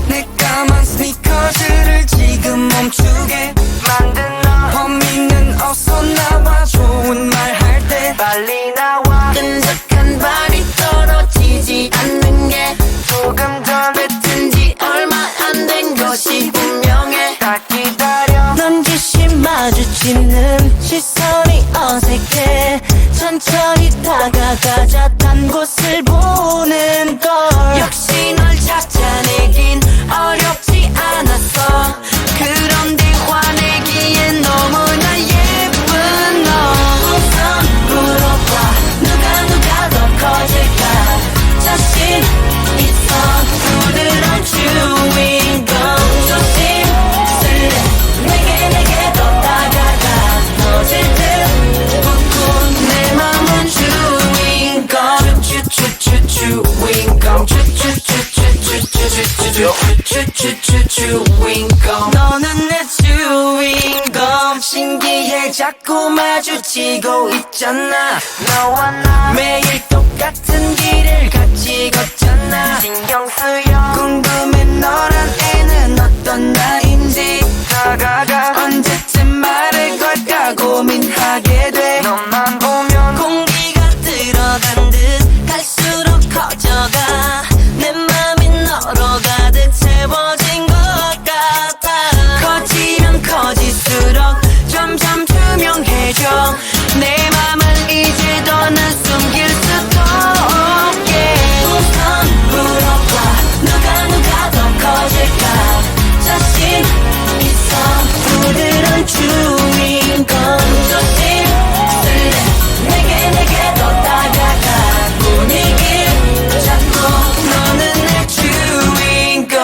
내 까만 스니커즈를 지금 멈추게 만든 너 범인은 어서 나와 좋은 말 할 때 빨리 나와 끈적한 발이 떨어지지 않는 게 조금 전 뱉은 지 얼마 안 된 것이 분명해 다 기다려 넌 기시 마주치는 시선이 어색해 천천히 다가가자 딴 곳을 보는 걸 역시 널 찾아내긴 어렵지 않았어 그런데 화내기엔 너무나 예쁜 너 우선 물어봐 누가 더 커질까 자신 있어 부드러운 주인공 조심 쓸래 내게 더 다가가 터질 듯 쿵쿵 내 맘은 주인공 주인공 주인공 너는 내 주인공 신기해 자꾸 마주치고 있잖아 너와 나 매일 똑같은 길을 같이 걷잖아 신경 쓰여 궁금해 너란 애는 어떤 나인지 다가가 언제쯤 말을 걸까 고민하게 돼 너만 보면 공기가 들어간 듯 갈수록 커져가 내 맘이 너로 가득 채워진 것 같아 커지면 커질수록 점점 투명해져 내 맘을 이제 더는 숨길 수도 없게 우선 물어봐 누가 더 커질까 자신 있어 부드러운 주인공 조심 쓸래 내게 더 다가가 분위기 잡고 너는 내 주인공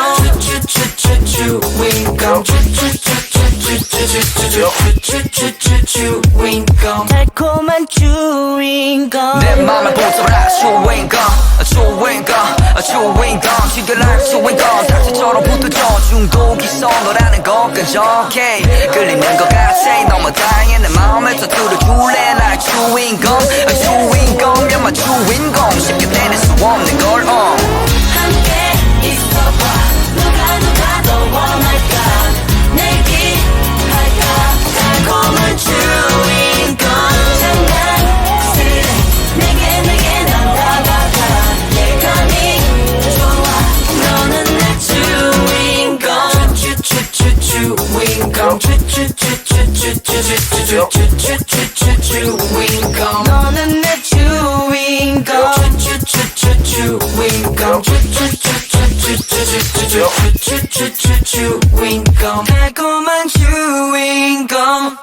주인공 달콤한 주인공 내 맘을 보소라 주인공 지결할 주인공 닥치처럼 붙어져 중독이 있어 너라는 것 끈적해 끌리는 것 같아 너무 다양해 내 마음을 터뜨려줄래 날 주인공이면 주인공 쉽게 내릴 수 없는 걸 함께 있어봐 누가 더 원할까 내기 할까 달콤한 주인공 장난스레 내게 난 다가가 예감이 좋아 너는 내 주인공 주인공 너는 내 주인공 주인공 달콤한 주인공